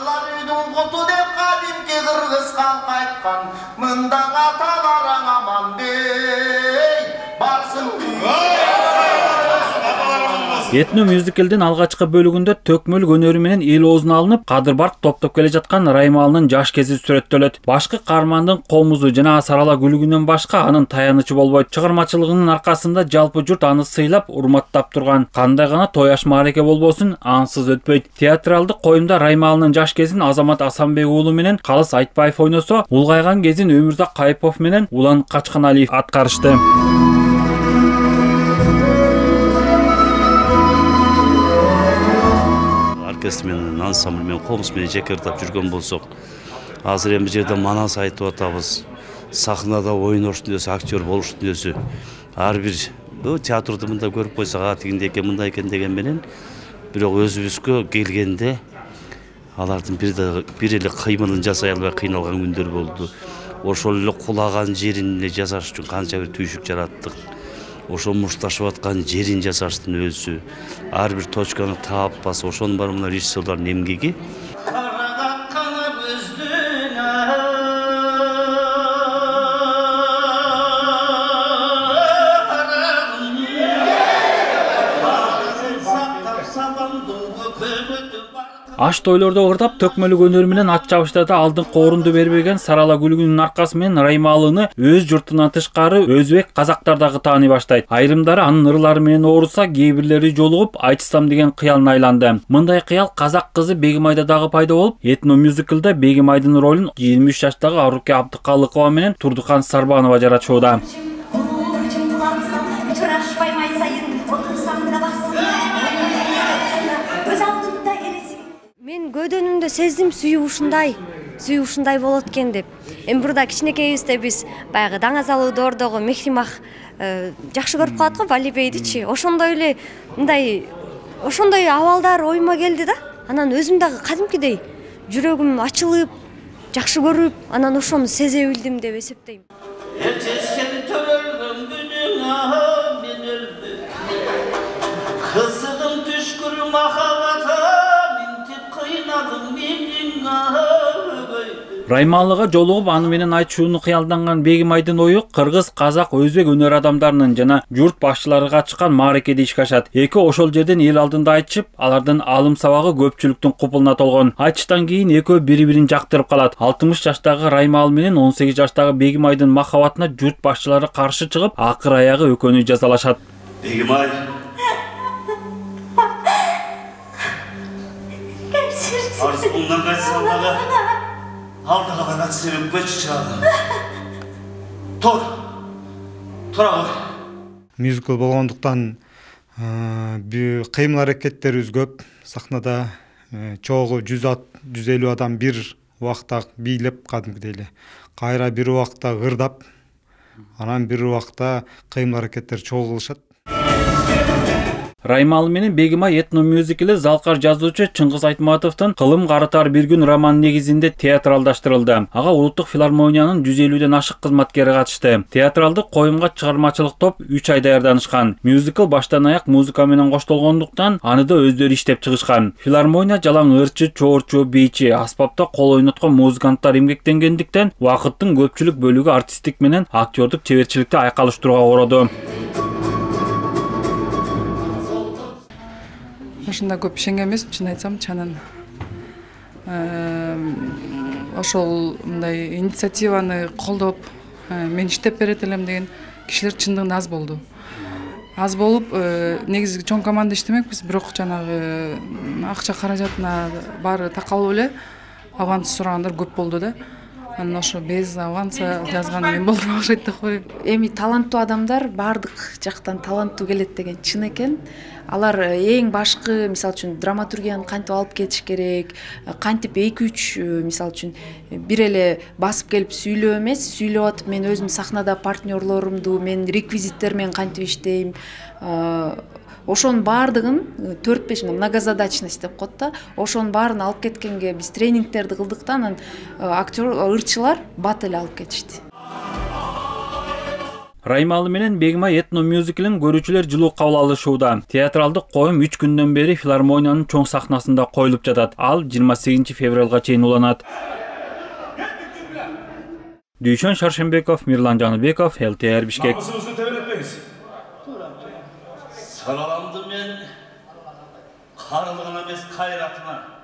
Arılar üydün kutu dep kadimki Kırgızkan kaytkan. Mındak atalarang aman bey. Barsın Etno Musical'din алгачкы бөлүгүндө төкмөл өнөрү менен эл оозуна алынып, Кадыр Барк топтоп келе жаткан Раймалынын жаш кези сүрөттөлөт. Башкы каармандын комузу жана Сарала гүлүгүнөн башка анын таянычы болбойт. Чыгармачылыгынын аркасында жалпы журт аны сыйлап, урматтап турган. Кандай гана тояш маареке болбосун, ансыз өтпөйт. Театралдык коюмда Раймалынын жаш кезин Азамат Асанбек уулу менен Калыс Айтбаев ойносо, улгайган кезин Өмүрзак Кайыпов менен Улан Качканалиев аткарышты. Менен ансамбль менен комуз менен жекертип жүргөн болсок, азыр эми жерде манас айтып атабыз. Сахнада ойноштун десе, актер болуштун десе, ар бир театрды мында көрүп койсок, тигиндей экен, мындай экен деген менен, бирок өзүбүзгө келгенде алардын бир эле кыймылын жасай албай кыйналган күндөр болду. Ошол эле кулаган жерин эле жасаш үчүн канча бир түйшүк жараттык. Ошо мушташып аткан жерин жасаштын өзү, ар бир точканы таап баса, ошонун баары мына режиссерлордун эмгеги. Аш тойлордо ырдап, төкмөлүк өнөрү менен ат чабыштарда алдыңкы орунду бербеген Сарала гүлүгүнүн аркасы менен Раймалыны өз журтунан тышкары өзбек казактар дагы тааный баштайт. Айрымдары анын ырлары менен ооруса, кээ бирлери жолугуп айтсам деген кыялына айланды. Мындай кыял казак кызы Бегимайда дагы пайда болуп, Этно Musical'да Бегимайдын ролун 23 жаштагы Аруке Абдыкалыкова менен Турдукан Сарбанова жаратышууда. Мен көдөнүмдө сездим сүйүү ушундай болот экен деп. Эми бурда кичинекейибизде биз баягы Даңазалы Доордогу Мехримах жакшы көрүп калат го, Валибейдичи. Ошондой эле мындай ошондой абалдар оюма келди да. Анан өзүм дагы кадимкидей жүрөгүм ачылып, жакшы көрүп, анан ошону сезе билдим деп эсептейм. Kızılım düşkür mahabata Раймалыга жолугуп, аны менен айтышууну кыялданган Бегимайдын ою кыргыз, казак, өзбек өнөр адамдарынын жана журт башчыларга ачкан маарекеде ишке ашат. Эки ошол жерден эл алдында айтышып, алардын алым сабагы көпчүлүктүн купулуна толгон. Айтыштан кийин экөө бири-бирин жактырып калат. 60 жаштагы Раймалы менен 18 жаштагы Бегимайдын махабатына журт башчылары каршы чыгып, акыр аягы экөөнү жазалашат. Бегимай Arzumdan kaçsanlara aldığa kadar sevip göç çağırdım. Tor ağır. Мюзикл болгондуктан кыймыл аракеттерибиз көп. Сахнада чогуу 100-150 адам бир убакта бийлеп, кадимкидей эле кайра бир убакта ырдап, анан бир убакта кыймыл аракеттер чогуу кылышат. Раймалы менен Бегимай Этно Musical'ы залкар жазуучу Чыңгыз Айтматовдун Кылым карытар бир күн роман негизинде театралдаштырылды. Ага Улуттук филармониянын 150ден ашык кызматкери катышты. Театралдык коюмга чыгармачылык топ 3 ай даярданышкан. Мюзикл баштан аяк музыка менен коштолгондуктан аны да өздөрү иштеп чыгышкан. Филармония жалаң ырчы, чоорчу, бийчи, аспапта кол ойноткон музыканттар эмгектенгендиктен убакыттын көпчүлүк бөлүгү артисттик менен актёрдук чеберчиликти айкалыштырууга ороду. Ошондо көп ишенген эмесмин, чын айтсам, чанан ошол мындай инициативаны колдоп, мен иштеп берет элем деген кишилер чындыгында аз болду. Аз болуп, негизи чоң команда иштемекпиз, бирок жанагы акча каражатына баары такалып эле аванс сурагандар көп болду да. Анан ошо без аванса жазган мен болуп окшойт деп коюп. Эми таланттуу адамдар баардык жактан таланттуу келет деген чын экен. Алар эң башкы, мисалы үчүн, драматургияны кантип алып кетиш керек, кантип 2-3 мисалы үчүн бир эле басып келип сүйлөө эмес, сүйлөп атып мен өзүм сахнада партнерлорумду, мен реквизиттер менен кантип иштейм, ошонун баардыгын 4-5 многозадачность деп коет да. Ошонун баарын алып кеткенге биз тренингтерди кылдык да, анан актер, ырчылар бат эле алып кетишти. Раймалы менен Бегимай этно мюзиклин көрүүчүлөр жылуу кабыл алышууда. Театралдык коюм 3 күндөн бери филармониянын чоң сахнасында коюлуп жатат. Ал 28 февралга чейин уланат. Дүйшөн Шаршембеков, Мирлан Жаныбеков, ЛТР Бишкек. Намысыңызды тебелетпеңиз. Сараламды мен карылыгына эмес кайратына